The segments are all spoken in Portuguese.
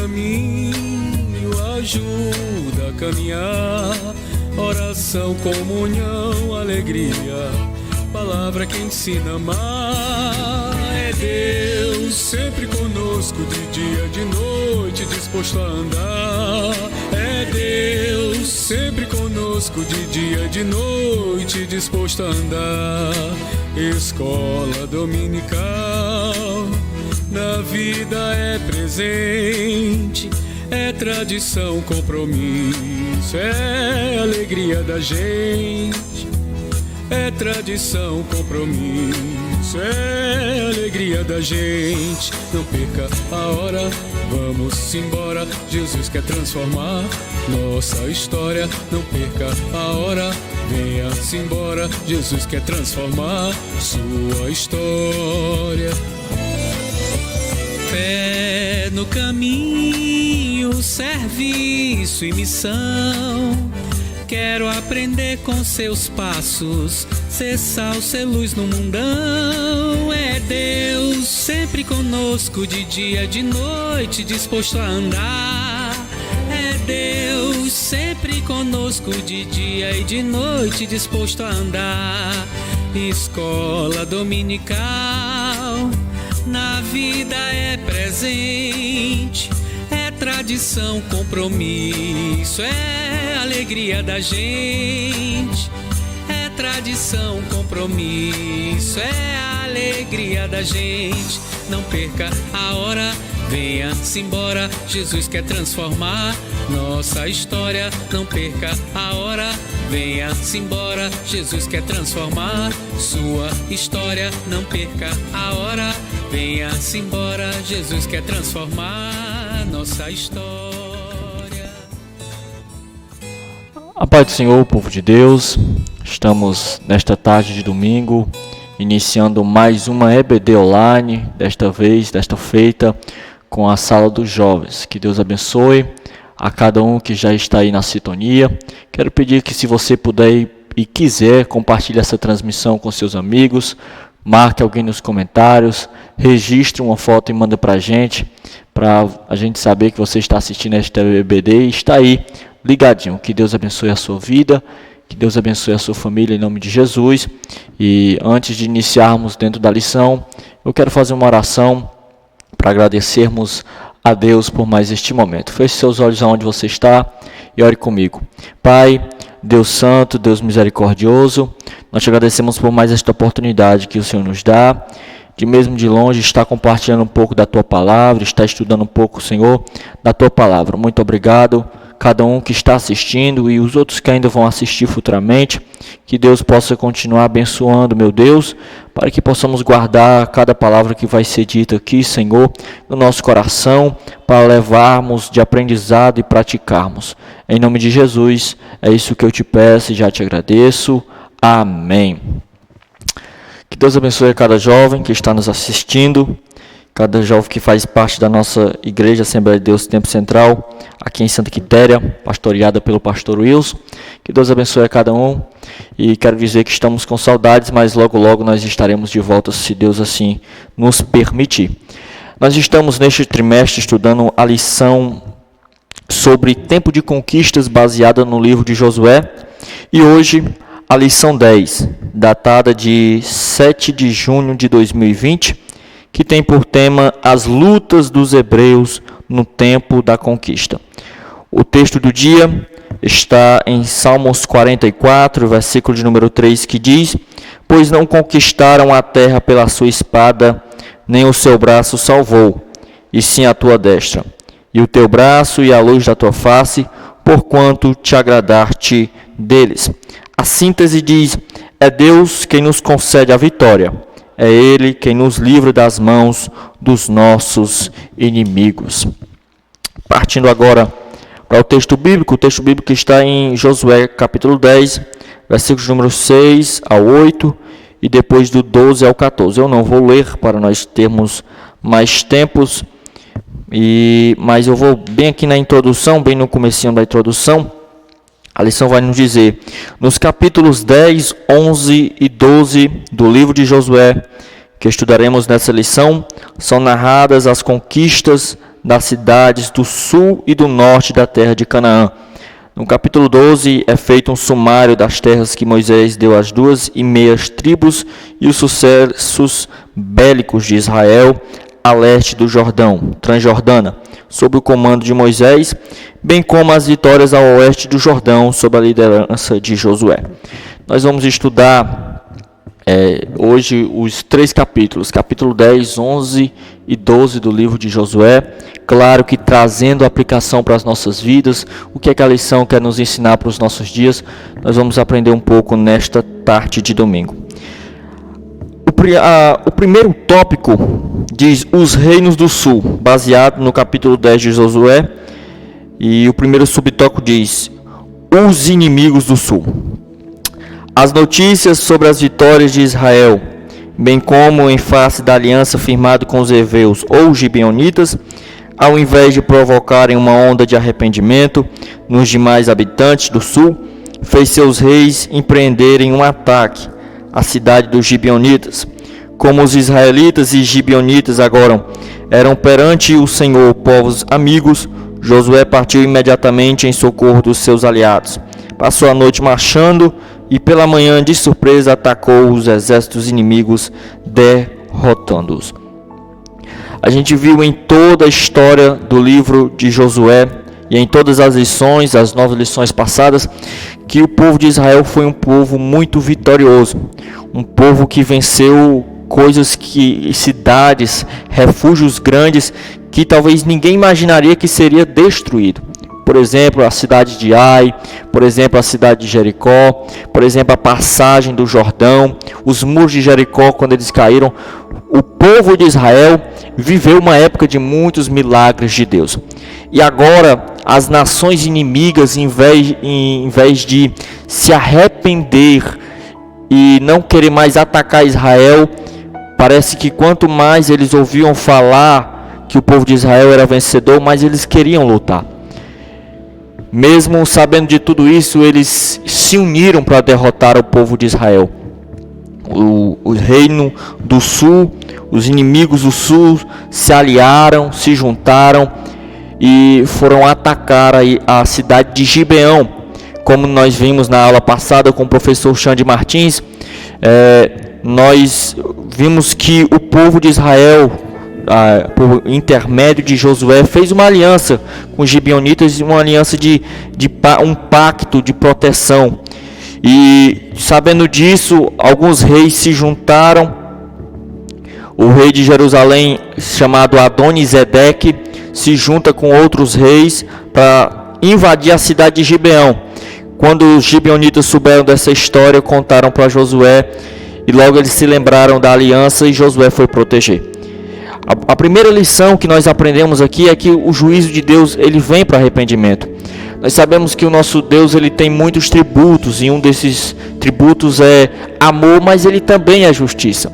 caminho, ajuda a caminhar. Oração, comunhão, alegria, palavra que ensina a amar. É Deus sempre conosco, de dia, de noite, disposto a andar. É Deus sempre conosco, de dia, de noite, disposto a andar. Escola dominical, na vida é presente, é tradição, compromisso, é alegria da gente. É tradição, compromisso, é alegria da gente. Não perca a hora, vamos embora. Jesus quer transformar nossa história. Não perca a hora, venha-se embora. Jesus quer transformar sua história. Fé no caminho, serviço e missão. Quero aprender com seus passos, ser sal, ser luz no mundão. É Deus sempre conosco, de dia, de noite, disposto a andar. É Deus sempre conosco, de dia e de noite, disposto a andar. Escola dominical, na vida é presente, é tradição, compromisso, é alegria da gente. É tradição, compromisso, é alegria da gente. Não perca a hora, venha-se embora. Jesus quer transformar nossa história. Não perca a hora, venha-se embora. Jesus quer transformar sua história. Não perca a hora, venha-se embora. Jesus quer transformar nossa história. A paz do Senhor, povo de Deus. Estamos nesta tarde de domingo, iniciando mais uma EBD online, desta feita, com a Sala dos Jovens. Que Deus abençoe a cada um que já está aí na sintonia. Quero pedir que, se você puder e quiser, compartilhe essa transmissão com seus amigos, marque alguém nos comentários, registre uma foto e manda para a gente saber que você está assistindo esta EBD e está aí ligadinho. Que Deus abençoe a sua vida, que Deus abençoe a sua família, em nome de Jesus. E antes de iniciarmos dentro da lição, eu quero fazer uma oração para agradecermos a Deus por mais este momento. Feche seus olhos aonde você está e ore comigo. Pai, Deus Santo, Deus misericordioso, nós te agradecemos por mais esta oportunidade que o Senhor nos dá, de mesmo de longe estar compartilhando um pouco da Tua Palavra, estar estudando um pouco, Senhor, da Tua Palavra. Muito obrigado, cada um que está assistindo e os outros que ainda vão assistir futuramente. Que Deus possa continuar abençoando, meu Deus, para que possamos guardar cada palavra que vai ser dita aqui, Senhor, no nosso coração, para levarmos de aprendizado e praticarmos. Em nome de Jesus, é isso que eu te peço e já te agradeço. Amém. Que Deus abençoe a cada jovem que está nos assistindo, cada jovem que faz parte da nossa igreja Assembleia de Deus Tempo Central, aqui em Santa Quitéria, pastoreada pelo pastor Wilson. Que Deus abençoe a cada um. E quero dizer que estamos com saudades, mas logo logo nós estaremos de volta, se Deus assim nos permitir. Nós estamos neste trimestre estudando a lição sobre tempo de conquistas, baseada no livro de Josué. E hoje a lição 10, datada de 7 de junho de 2020, que tem por tema as lutas dos hebreus no tempo da conquista. O texto do dia está em Salmos 44, versículo de número 3, que diz: pois não conquistaram a terra pela sua espada, nem o seu braço salvou, e sim a tua destra, e o teu braço e a luz da tua face, porquanto te agradar-te deles. A síntese diz: é Deus quem nos concede a vitória. É Ele quem nos livra das mãos dos nossos inimigos. Partindo agora para o texto bíblico está em Josué capítulo 10, versículos números 6 ao 8 e depois do 12 ao 14. Eu não vou ler para nós termos mais tempos, mas eu vou bem aqui na introdução, bem no comecinho da introdução. A lição vai nos dizer, nos capítulos 10, 11 e 12 do livro de Josué, que estudaremos nessa lição, são narradas as conquistas das cidades do sul e do norte da terra de Canaã. No capítulo 12 é feito um sumário das terras que Moisés deu às 2,5 tribos e os sucessos bélicos de Israel a leste do Jordão, Transjordana, sob o comando de Moisés, bem como as vitórias ao oeste do Jordão, sob a liderança de Josué. Nós vamos estudar hoje os 3 capítulos, capítulo 10, 11 e 12 do livro de Josué, claro que trazendo aplicação para as nossas vidas, o que é que a lição quer nos ensinar para os nossos dias, nós vamos aprender um pouco nesta tarde de domingo. O primeiro tópico diz os reinos do sul, baseado no capítulo 10 de Josué, e o primeiro subtópico diz os inimigos do sul. As notícias sobre as vitórias de Israel, bem como em face da aliança firmada com os heveus ou gibeonitas, ao invés de provocarem uma onda de arrependimento nos demais habitantes do sul, fez seus reis empreenderem um ataque à cidade dos gibeonitas. Como os israelitas e gibeonitas agora eram perante o Senhor povos amigos, Josué partiu imediatamente em socorro dos seus aliados. Passou a noite marchando e pela manhã, de surpresa, atacou os exércitos inimigos, derrotando-os. A gente viu em toda a história do livro de Josué e em todas as lições, as 9 lições passadas, que o povo de Israel foi um povo muito vitorioso, um povo que venceu coisas cidades, refúgios grandes que talvez ninguém imaginaria que seria destruído. Por exemplo, a cidade de Ai, por exemplo, a cidade de Jericó, por exemplo, a passagem do Jordão, os muros de Jericó, quando eles caíram. O povo de Israel viveu uma época de muitos milagres de Deus. E agora, as nações inimigas, em vez de se arrepender e não querer mais atacar Israel, parece que quanto mais eles ouviam falar que o povo de Israel era vencedor, mais eles queriam lutar. Mesmo sabendo de tudo isso, eles se uniram para derrotar o povo de Israel. O reino do sul, os inimigos do sul se aliaram, se juntaram e foram atacar a cidade de Gibeão. Como nós vimos na aula passada com o professor Xande Martins, nós vimos que o povo de Israel, por intermédio de Josué, fez uma aliança com os gibeonitas, uma aliança um pacto de proteção. E sabendo disso, alguns reis se juntaram. O rei de Jerusalém, chamado Adonizedeque, se junta com outros reis para invadir a cidade de Gibeão. Quando os gibeonitas souberam dessa história, contaram para Josué, e logo eles se lembraram da aliança e Josué foi proteger. A primeira lição que nós aprendemos aqui é que o juízo de Deus ele vem para arrependimento. Nós sabemos que o nosso Deus ele tem muitos tributos, e um desses tributos é amor, mas ele também é justiça.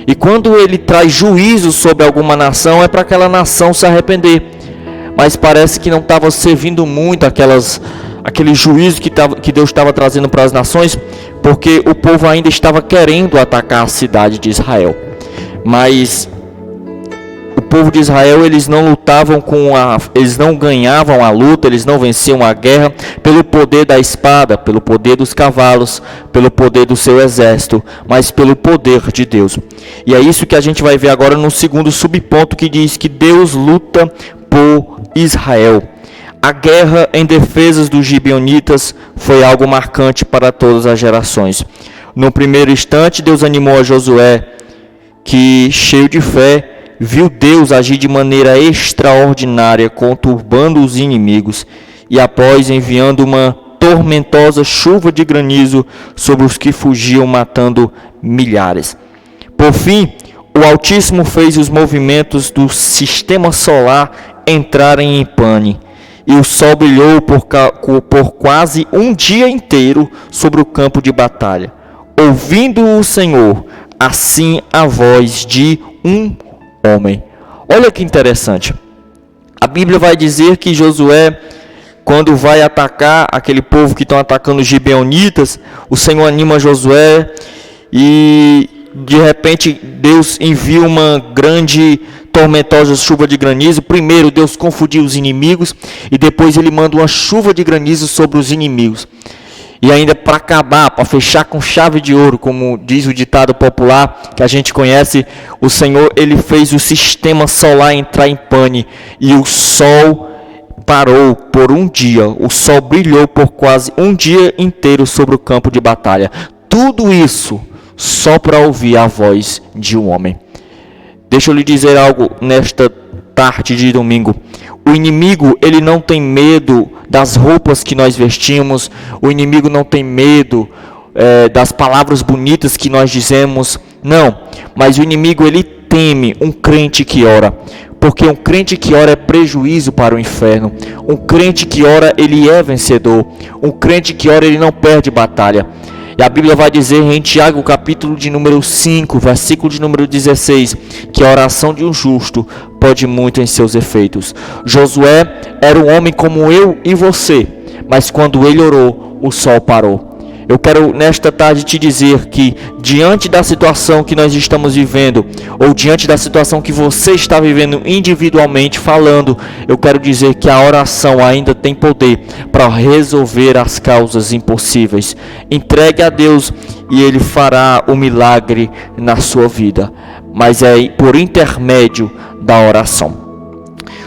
E quando ele traz juízo sobre alguma nação, é para aquela nação se arrepender. Mas parece que não estava servindo muito aquele juízo que Deus estava trazendo para as nações, porque o povo ainda estava querendo atacar a cidade de Israel. Mas o povo de Israel, eles não lutavam eles não ganhavam a luta, eles não venciam a guerra pelo poder da espada, pelo poder dos cavalos, pelo poder do seu exército, mas pelo poder de Deus. E é isso que a gente vai ver agora no segundo subponto, que diz que Deus luta por Israel. A guerra em defesa dos gibeonitas foi algo marcante para todas as gerações. No primeiro instante, Deus animou a Josué, que, cheio de fé, viu Deus agir de maneira extraordinária, conturbando os inimigos, e após enviando uma tormentosa chuva de granizo sobre os que fugiam, matando milhares. Por fim, o Altíssimo fez os movimentos do sistema solar entrarem em pane, e o sol brilhou por quase um dia inteiro sobre o campo de batalha. Ouvindo o Senhor, assim a voz de um homem. Olha que interessante. A Bíblia vai dizer que Josué, quando vai atacar aquele povo que estão atacando os gibeonitas, o Senhor anima Josué e de repente Deus envia uma grande tormentosa chuva de granizo. Primeiro Deus confundiu os inimigos e depois ele manda uma chuva de granizo sobre os inimigos. E ainda para acabar, para fechar com chave de ouro, como diz o ditado popular que a gente conhece, o Senhor ele fez o sistema solar entrar em pane e o sol parou por um dia. O sol brilhou por quase um dia inteiro sobre o campo de batalha. Tudo isso só para ouvir a voz de um homem. Deixa eu lhe dizer algo nesta tarde de domingo. O inimigo, ele não tem medo das roupas que nós vestimos. O inimigo não tem medo das palavras bonitas que nós dizemos. Não, mas o inimigo, ele teme um crente que ora. Porque um crente que ora é prejuízo para o inferno. Um crente que ora, ele é vencedor. Um crente que ora, ele não perde batalha. E a Bíblia vai dizer em Tiago, capítulo de número 5, versículo de número 16, que a oração de um justo pode muito em seus efeitos. Josué era um homem como eu e você, mas quando ele orou, o sol parou. Eu quero nesta tarde te dizer que diante da situação que nós estamos vivendo, ou diante da situação que você está vivendo individualmente falando, eu quero dizer que a oração ainda tem poder para resolver as causas impossíveis. Entregue a Deus e Ele fará o milagre na sua vida, mas é por intermédio da oração.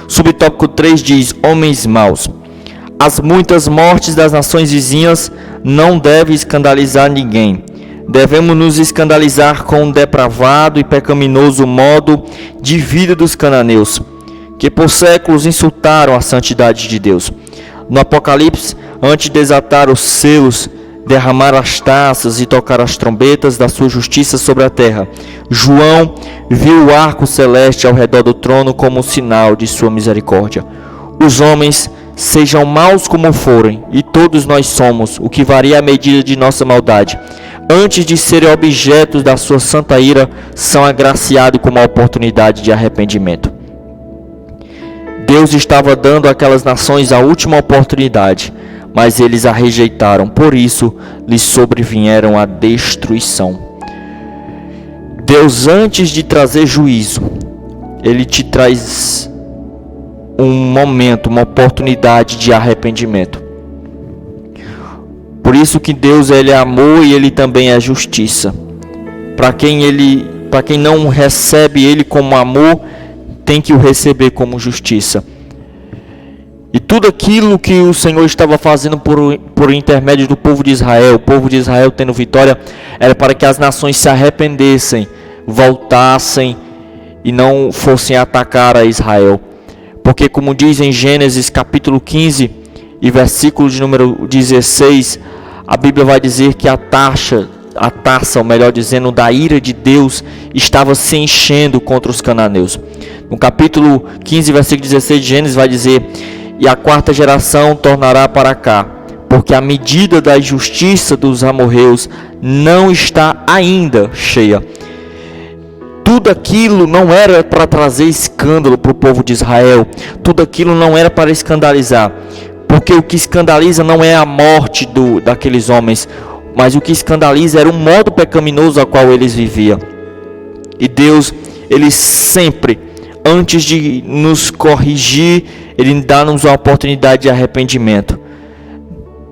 Subtópico 3 diz: homens maus. As muitas mortes das nações vizinhas não devem escandalizar ninguém. Devemos nos escandalizar com o depravado e pecaminoso modo de vida dos cananeus, que por séculos insultaram a santidade de Deus. No Apocalipse, antes de desatar os selos, derramar as taças e tocar as trombetas da sua justiça sobre a terra, João viu o arco celeste ao redor do trono como sinal de sua misericórdia. Os homens, sejam maus como forem, e todos nós somos, o que varia a medida de nossa maldade, antes de serem objetos da sua santa ira, são agraciados com uma oportunidade de arrependimento. Deus estava dando àquelas nações a última oportunidade, mas eles a rejeitaram, por isso lhes sobrevieram a destruição. Deus, antes de trazer juízo, Ele te traz um momento, uma oportunidade de arrependimento. Por isso que Deus, Ele é amor e Ele também é justiça. Para quem não recebe Ele como amor, tem que o receber como justiça. E tudo aquilo que o Senhor estava fazendo por intermédio do povo de Israel, o povo de Israel tendo vitória, era para que as nações se arrependessem, voltassem e não fossem atacar a Israel. Porque como diz em Gênesis capítulo 15 e versículo de número 16, a Bíblia vai dizer que a taça, ou melhor dizendo, da ira de Deus estava se enchendo contra os cananeus. No capítulo 15, versículo 16 de Gênesis vai dizer: e a quarta geração tornará para cá, porque a medida da justiça dos amorreus não está ainda cheia. Tudo aquilo não era para trazer escândalo para o povo de Israel. Tudo aquilo não era para escandalizar. Porque o que escandaliza não é a morte daqueles homens, mas o que escandaliza era o modo pecaminoso a qual eles viviam. E Deus, Ele sempre, antes de nos corrigir, Ele dá-nos uma oportunidade de arrependimento.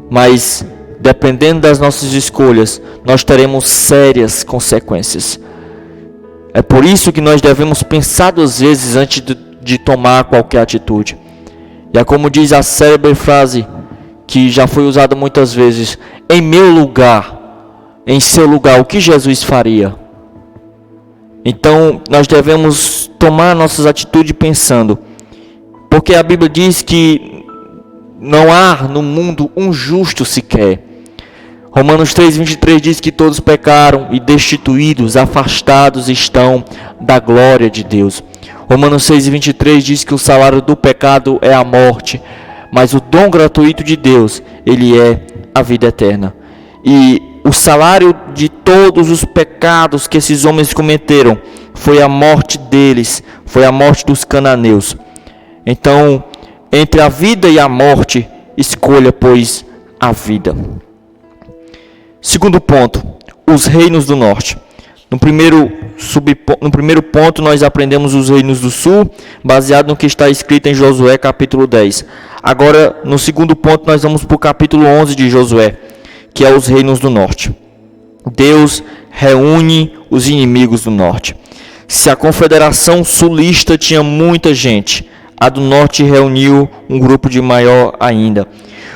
Mas, dependendo das nossas escolhas, nós teremos sérias consequências. É por isso que nós devemos pensar 2 vezes antes de tomar qualquer atitude. E é como diz a célebre frase, que já foi usada muitas vezes: em meu lugar, em seu lugar, o que Jesus faria? Então, nós devemos tomar nossas atitudes pensando, porque a Bíblia diz que não há no mundo um justo sequer. Romanos 3:23 diz que todos pecaram e destituídos, afastados estão da glória de Deus. Romanos 6:23 diz que o salário do pecado é a morte, mas o dom gratuito de Deus, Ele é a vida eterna. E o salário de todos os pecados que esses homens cometeram foi a morte deles, foi a morte dos cananeus. Então, entre a vida e a morte, escolha, pois, a vida. Segundo ponto, os reinos do norte. No primeiro ponto, nós aprendemos os reinos do sul, baseado no que está escrito em Josué, capítulo 10. Agora, no segundo ponto, nós vamos para o capítulo 11 de Josué, que é os reinos do norte. Deus reúne os inimigos do norte. Se a confederação sulista tinha muita gente, a do norte reuniu um grupo de maior ainda.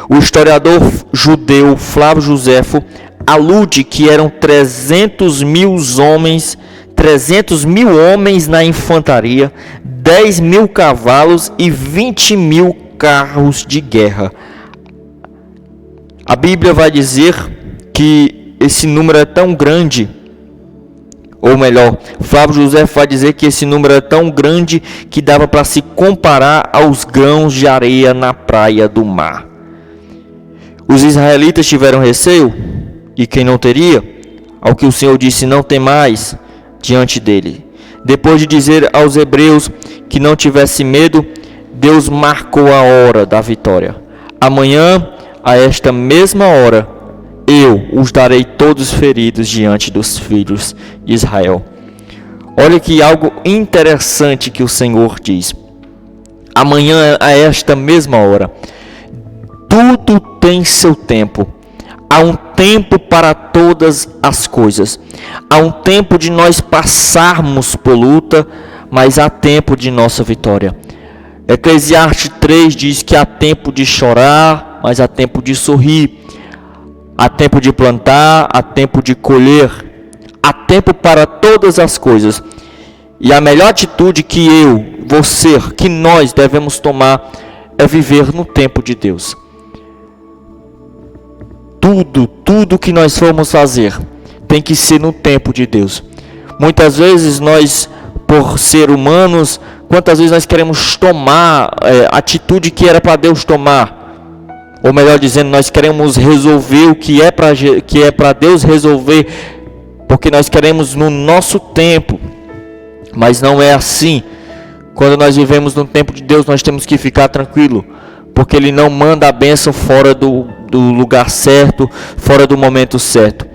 O historiador judeu Flávio Joséfo alude que eram 300 mil homens na infantaria, 10 mil cavalos e 20 mil carros de guerra. A Bíblia vai dizer que esse número é tão grande, ou melhor, Flávio Joséfo vai dizer que esse número é tão grande que dava para se comparar aos grãos de areia na praia do mar. Os israelitas tiveram receio, e quem não teria? Ao que o Senhor disse, não temais diante dele. Depois de dizer aos hebreus que não tivesse medo, Deus marcou a hora da vitória. Amanhã, a esta mesma hora, eu os darei todos feridos diante dos filhos de Israel. Olha que algo interessante que o Senhor diz. Amanhã, a esta mesma hora, tudo tem seu tempo. Há um tempo para todas as coisas. Há um tempo de nós passarmos por luta, mas há tempo de nossa vitória. Eclesiastes 3 diz que há tempo de chorar, mas há tempo de sorrir. Há tempo de plantar, há tempo de colher. Há tempo para todas as coisas. E a melhor atitude que eu, você, que nós devemos tomar é viver no tempo de Deus. Tudo que nós formos fazer tem que ser no tempo de Deus. Muitas vezes nós, por ser humanos, quantas vezes nós queremos tomar atitude que era para Deus tomar? Ou melhor dizendo, nós queremos resolver o que é para Deus resolver, porque nós queremos no nosso tempo. Mas não é assim. Quando nós vivemos no tempo de Deus, nós temos que ficar tranquilo, porque Ele não manda a bênção fora do lugar certo, fora do momento certo.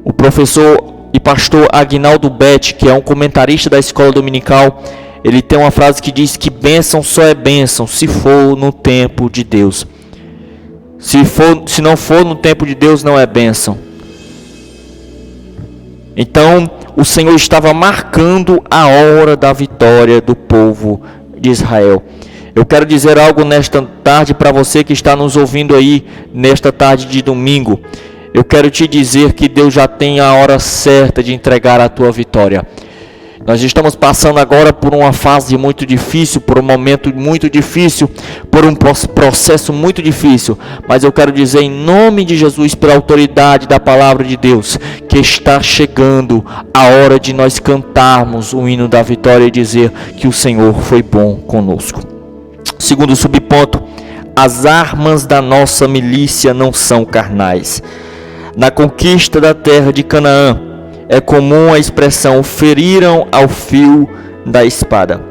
O professor e pastor Aguinaldo Betti, que é um comentarista da escola dominical, ele tem uma frase que diz que bênção só é bênção se for no tempo de Deus. Se não for no tempo de Deus, não é bênção. Então, o Senhor estava marcando a hora da vitória do povo de Israel. Eu quero dizer algo nesta tarde para você que está nos ouvindo aí, nesta tarde de domingo. Eu quero te dizer que Deus já tem a hora certa de entregar a tua vitória. Nós estamos passando agora por uma fase muito difícil, por um momento muito difícil, por um processo muito difícil. Mas eu quero dizer em nome de Jesus, pela autoridade da palavra de Deus, que está chegando a hora de nós cantarmos o hino da vitória e dizer que o Senhor foi bom conosco. Segundo subponto, as armas da nossa milícia não são carnais. Na conquista da terra de Canaã, é comum a expressão feriram ao fio da espada.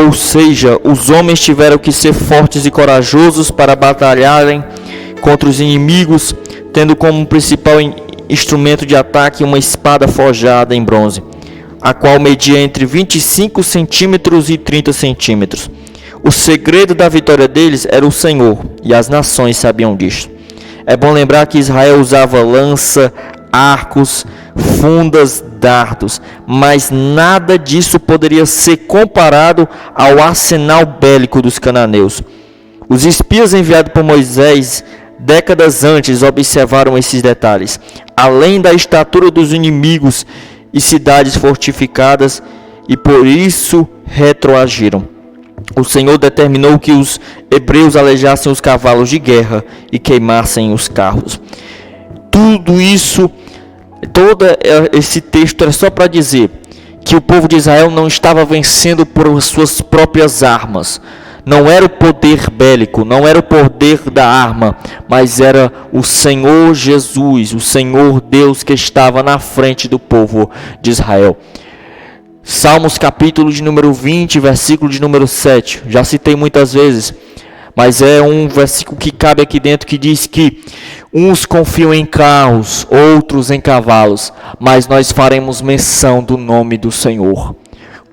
Ou seja, os homens tiveram que ser fortes e corajosos para batalharem contra os inimigos, tendo como principal instrumento de ataque uma espada forjada em bronze, a qual media entre 25 centímetros e 30 centímetros. O segredo da vitória deles era o Senhor, e as nações sabiam disso. É bom lembrar que Israel usava lança, arcos, fundas, dardos, mas nada disso poderia ser comparado ao arsenal bélico dos cananeus. Os espias enviados por Moisés décadas antes observaram esses detalhes. Além da estatura dos inimigos e cidades fortificadas, e por isso retroagiram. O Senhor determinou que os hebreus alejassem os cavalos de guerra e queimassem os carros. Tudo isso, todo esse texto era só para dizer que o povo de Israel não estava vencendo por suas próprias armas. Não era o poder bélico, não era o poder da arma, mas era o Senhor Jesus, o Senhor Deus que estava na frente do povo de Israel. Salmos capítulo de número 20, versículo de número 7, já citei muitas vezes, mas é um versículo que cabe aqui dentro que diz que uns confiam em carros, outros em cavalos, mas nós faremos menção do nome do Senhor.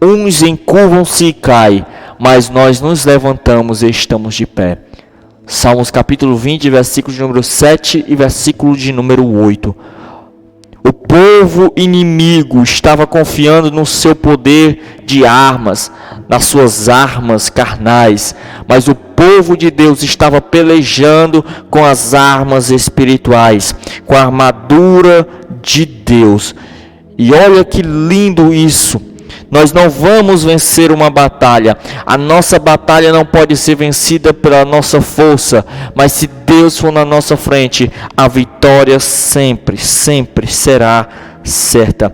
Uns encurvam-se e caem, mas nós nos levantamos e estamos de pé. Salmos capítulo 20, versículo de número 7 e versículo de número 8. O povo inimigo estava confiando no seu poder de armas, nas suas armas carnais, mas o povo de Deus estava pelejando com as armas espirituais, com a armadura de Deus. E olha que lindo isso! Nós não vamos vencer uma batalha. A nossa batalha não pode ser vencida pela nossa força, mas se Deus for na nossa frente, a vitória sempre, sempre será certa.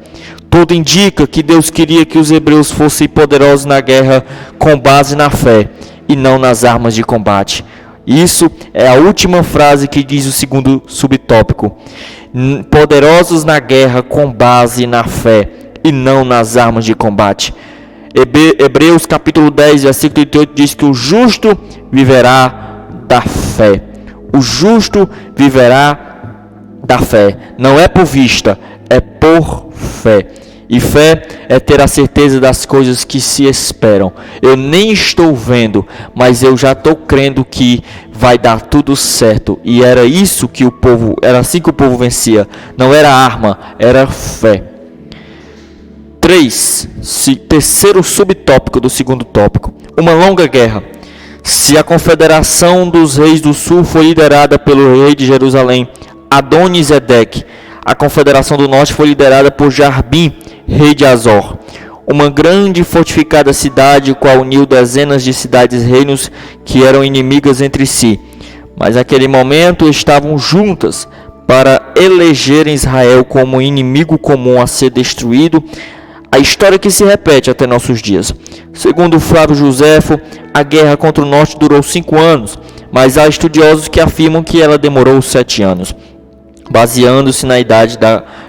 Tudo indica que Deus queria que os hebreus fossem poderosos na guerra com base na fé e não nas armas de combate. Isso é a última frase que diz o segundo subtópico. Poderosos na guerra com base na fé e não nas armas de combate. Hebreus capítulo 10, versículo 38 diz que o justo viverá da fé. O justo viverá da fé. Não é por vista, é por fé. E fé é ter a certeza das coisas que se esperam. Eu nem estou vendo, mas eu já estou crendo que vai dar tudo certo. E era isso que o povo, era assim que o povo vencia. Não era arma, era fé. Terceiro subtópico do segundo tópico. Uma longa guerra. Se a confederação dos reis do sul foi liderada pelo rei de Jerusalém, Adoni-Zedeque, a confederação do norte foi liderada por Jarbim, rei de Azor. Uma grande e fortificada cidade, qual uniu dezenas de cidades-reinos que eram inimigas entre si. Mas naquele momento estavam juntas para elegerem Israel como inimigo comum a ser destruído. A história que se repete até nossos dias. Segundo Flávio Joséfo, a guerra contra o norte durou 5 anos, mas há estudiosos que afirmam que ela demorou 7 anos, baseando-se na idade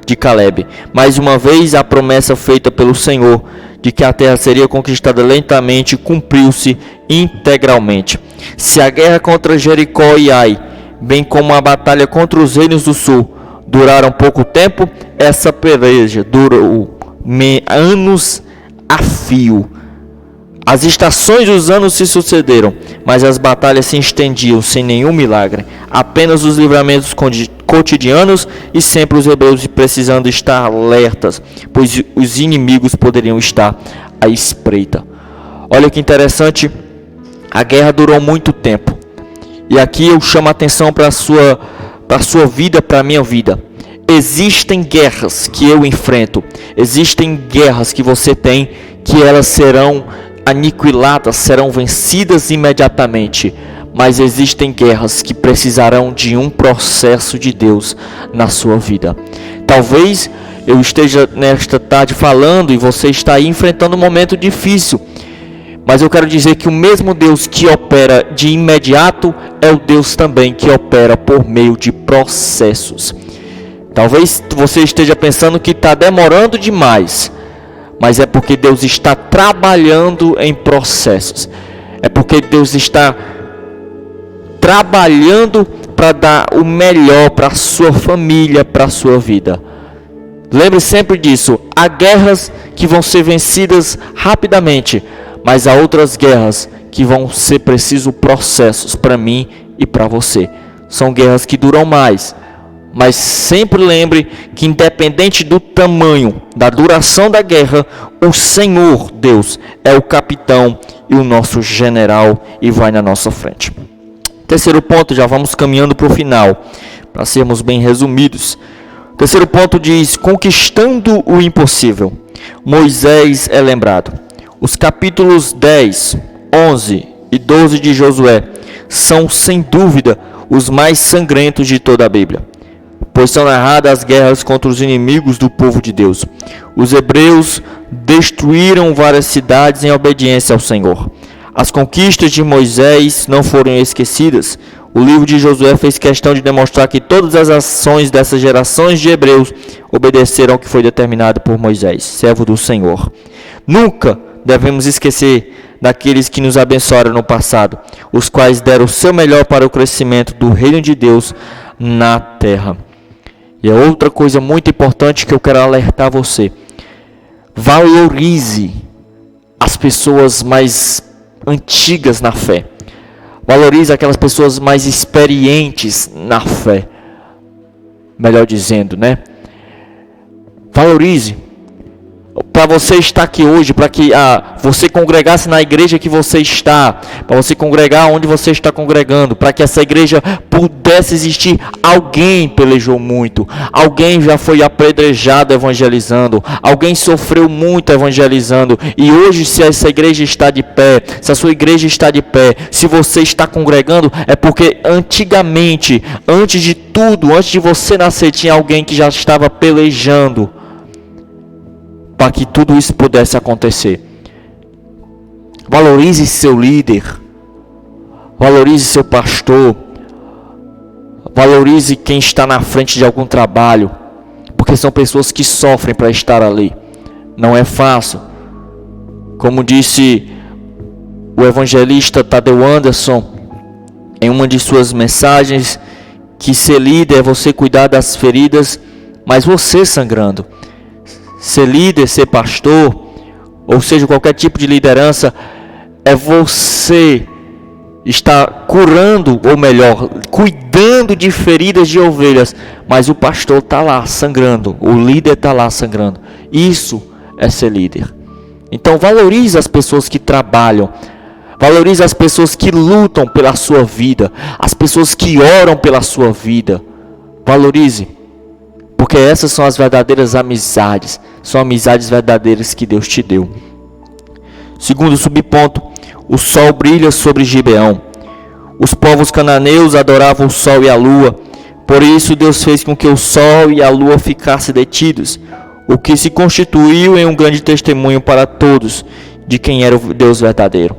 de Caleb. Mais uma vez, a promessa feita pelo Senhor de que a terra seria conquistada lentamente cumpriu-se integralmente. Se a guerra contra Jericó e Ai, bem como a batalha contra os reinos do sul, duraram pouco tempo, essa peleja durou anos a fio. As estações dos anos se sucederam, mas as batalhas se estendiam sem nenhum milagre, apenas os livramentos cotidianos e sempre os hebreus precisando estar alertas, pois os inimigos poderiam estar à espreita. Olha que interessante, a guerra durou muito tempo. E aqui eu chamo a atenção para a sua vida, para a minha vida. Existem guerras que eu enfrento, existem guerras que você tem, que elas serão aniquiladas, serão vencidas imediatamente, mas existem guerras que precisarão de um processo de Deus na sua vida. Talvez eu esteja nesta tarde falando e você está aí enfrentando um momento difícil, mas eu quero dizer que o mesmo Deus que opera de imediato é o Deus também que opera por meio de processos. Talvez você esteja pensando que está demorando demais, mas é porque Deus está trabalhando em processos. É porque Deus está trabalhando para dar o melhor para a sua família, para a sua vida. Lembre sempre disso. Há guerras que vão ser vencidas rapidamente, mas há outras guerras que vão ser precisos processos para mim e para você. São guerras que duram mais. Mas sempre lembre que independente do tamanho, da duração da guerra, o Senhor, Deus, é o capitão e o nosso general e vai na nossa frente. Terceiro ponto, já vamos caminhando para o final, para sermos bem resumidos. Terceiro ponto diz, conquistando o impossível. Moisés é lembrado. Os capítulos 10, 11 e 12 de Josué são, sem dúvida, os mais sangrentos de toda a Bíblia, pois são narradas as guerras contra os inimigos do povo de Deus. Os hebreus destruíram várias cidades em obediência ao Senhor. As conquistas de Moisés não foram esquecidas. O livro de Josué fez questão de demonstrar que todas as ações dessas gerações de hebreus obedeceram ao que foi determinado por Moisés, servo do Senhor. Nunca devemos esquecer daqueles que nos abençoaram no passado, os quais deram o seu melhor para o crescimento do reino de Deus na terra. E é outra coisa muito importante que eu quero alertar você. Valorize as pessoas mais antigas na fé. Valorize aquelas pessoas mais experientes na fé. Melhor dizendo, né? Valorize. Para você estar aqui hoje, para que você congregasse na igreja que você está, para você congregar onde você está congregando, para que essa igreja pudesse existir, alguém pelejou muito, alguém já foi apedrejado evangelizando, alguém sofreu muito evangelizando, e hoje, se essa igreja está de pé, se a sua igreja está de pé, se você está congregando, é porque antigamente, antes de tudo, antes de você nascer, tinha alguém que já estava pelejando para que tudo isso pudesse acontecer. Valorize seu líder, valorize seu pastor, valorize quem está na frente de algum trabalho, porque são pessoas que sofrem para estar ali. Não é fácil. Como disse o evangelista Tadeu Anderson em uma de suas mensagens, que ser líder é você cuidar das feridas, mas você sangrando. Ser líder, ser pastor, ou seja, qualquer tipo de liderança, é você estar curando, ou melhor, cuidando de feridas de ovelhas, mas o pastor está lá sangrando, o líder está lá sangrando. Isso é ser líder. Então valorize as pessoas que trabalham, valorize as pessoas que lutam pela sua vida, as pessoas que oram pela sua vida. Valorize. Porque essas são as verdadeiras amizades. São amizades verdadeiras que Deus te deu. Segundo subponto, o sol brilha sobre Gibeão. Os povos cananeus adoravam o sol e a lua. Por isso Deus fez com que o sol e a lua ficassem detidos, o que se constituiu em um grande testemunho para todos de quem era o Deus verdadeiro.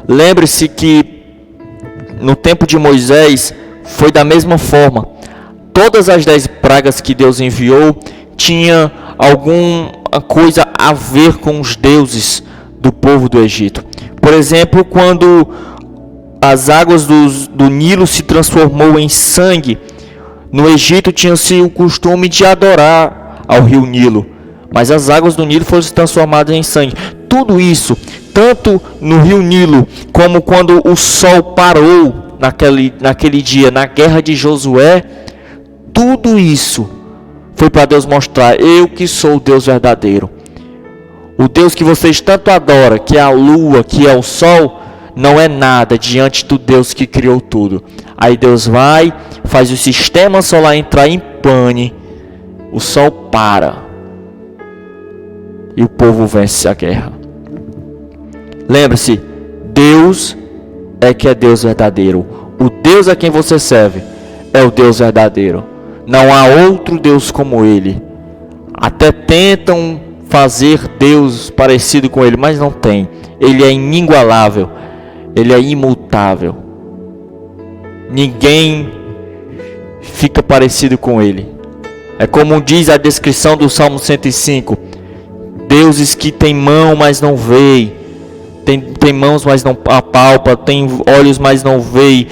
Lembre-se que no tempo de Moisés foi da mesma forma. Todas as 10 pragas que Deus enviou tinha alguma coisa a ver com os deuses do povo do Egito. Por exemplo, quando as águas do Nilo se transformou em sangue, no Egito tinha-se o costume de adorar ao rio Nilo, mas as águas do Nilo foram transformadas em sangue. Tudo isso, tanto no rio Nilo, como quando o sol parou naquele dia, na guerra de Josué, tudo isso foi para Deus mostrar: eu que sou o Deus verdadeiro. O Deus que vocês tanto adoram, que é a lua, que é o sol, não é nada diante do Deus que criou tudo. Aí Deus vai, faz o sistema solar entrar em pane, o sol para e o povo vence a guerra. Lembre-se, Deus é que é Deus verdadeiro. O Deus a quem você serve é o Deus verdadeiro. Não há outro Deus como Ele. Até tentam fazer Deus parecido com Ele, mas não tem. Ele é inigualável. Ele é imutável. Ninguém fica parecido com Ele. É como diz a descrição do Salmo 105. Deuses que têm mão, mas não veem. Tem mãos, mas não apalpa. Tem olhos, mas não veem.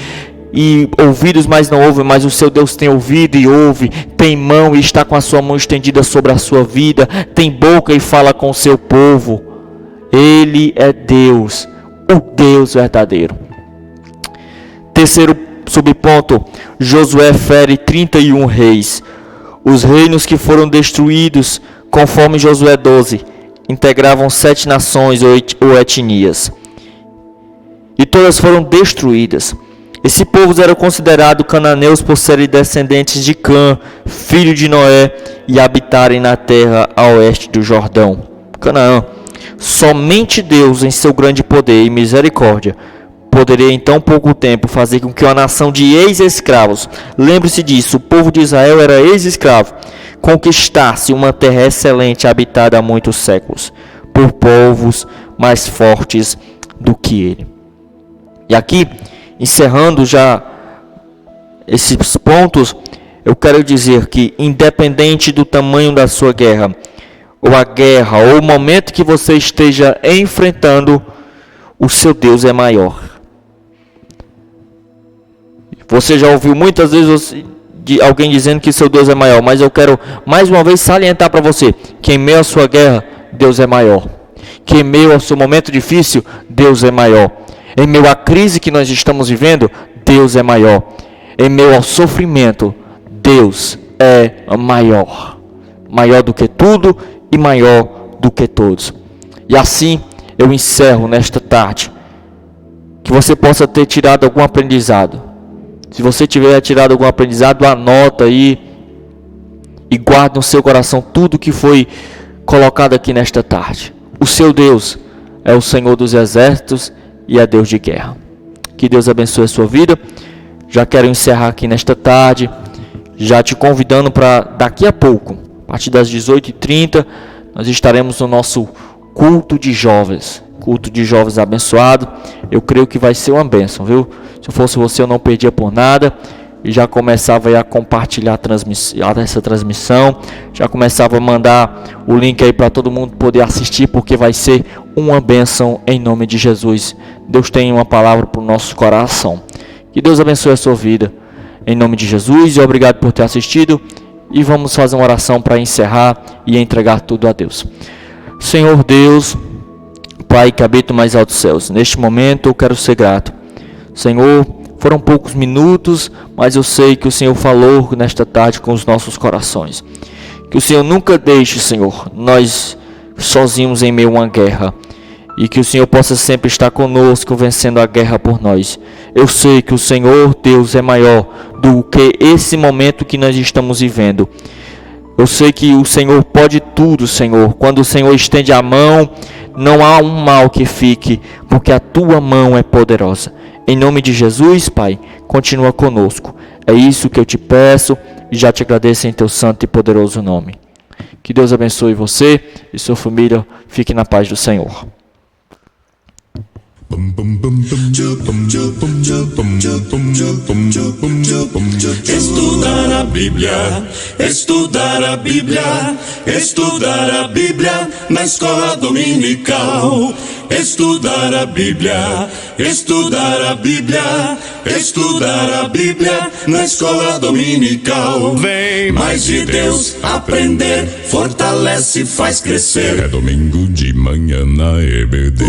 E ouvidos, mas não ouvem, mas o seu Deus tem ouvido e ouve, tem mão e está com a sua mão estendida sobre a sua vida, tem boca e fala com o seu povo. Ele é Deus, o Deus verdadeiro. Terceiro subponto, Josué fere 31 reis. Os reinos que foram destruídos, conforme Josué 12, integravam 7 nações ou etnias, e todas foram destruídas. Esse povo era considerado cananeus por serem descendentes de Cã, filho de Noé, e habitarem na terra a oeste do Jordão, Canaã. Somente Deus, em seu grande poder e misericórdia, poderia em tão pouco tempo fazer com que uma nação de ex-escravos, lembre-se disso, o povo de Israel era ex-escravo, conquistasse uma terra excelente habitada há muitos séculos, por povos mais fortes do que ele. E aqui, encerrando já esses pontos, eu quero dizer que, independente do tamanho da sua guerra, ou a guerra, ou o momento que você esteja enfrentando, o seu Deus é maior. Você já ouviu muitas vezes alguém dizendo que seu Deus é maior, mas eu quero mais uma vez salientar para você que em meio à sua guerra, Deus é maior. Que em meio ao seu momento difícil, Deus é maior. Em meio à crise que nós estamos vivendo, Deus é maior. Em meio ao sofrimento, Deus é maior. Maior do que tudo e maior do que todos. E assim eu encerro nesta tarde. Que você possa ter tirado algum aprendizado. Se você tiver tirado algum aprendizado, anota aí e guarde no seu coração tudo que foi colocado aqui nesta tarde. O seu Deus é o Senhor dos exércitos e é Deus de guerra. Que Deus abençoe a sua vida. Já quero encerrar aqui nesta tarde, já te convidando para daqui a pouco, a partir das 18h30, nós estaremos no nosso culto de jovens abençoado. Eu creio que vai ser uma bênção, viu? Se eu fosse você, eu não perdia por nada e já começava aí a compartilhar essa transmissão, já começava a mandar o link aí para todo mundo poder assistir, porque vai ser uma bênção em nome de Jesus. Deus tem uma palavra para o nosso coração. Que Deus abençoe a sua vida em nome de Jesus, e obrigado por ter assistido, e vamos fazer uma oração para encerrar e entregar tudo a Deus. Senhor Deus, Pai que habita mais altos céus, neste momento eu quero ser grato. Senhor, foram poucos minutos, mas eu sei que o Senhor falou nesta tarde com os nossos corações. Que o Senhor nunca deixe, Senhor, nós sozinhos em meio a uma guerra. E que o Senhor possa sempre estar conosco, vencendo a guerra por nós. Eu sei que o Senhor Deus é maior do que esse momento que nós estamos vivendo. Eu sei que o Senhor pode tudo, Senhor. Quando o Senhor estende a mão, não há um mal que fique, porque a tua mão é poderosa. Em nome de Jesus, Pai, continua conosco. É isso que eu te peço e já te agradeço em teu santo e poderoso nome. Que Deus abençoe você e sua família. Fique na paz do Senhor. Estudar a Bíblia, estudar a Bíblia, estudar a Bíblia na escola dominical. Estudar a Bíblia, estudar a Bíblia, estudar a Bíblia na escola dominical. Vem mais de Deus aprender, fortalece e faz crescer. É domingo de manhã na EBD.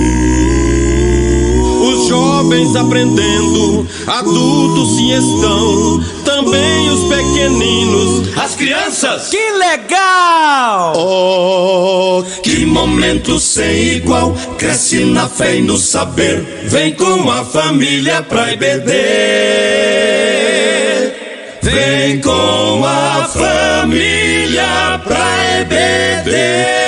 Os jovens aprendendo, adultos se estão, também os pequeninos, as crianças. Que legal! Oh, que momento sem igual, cresce na fé e no saber, vem com a família pra EBD. Vem com a família pra EBD.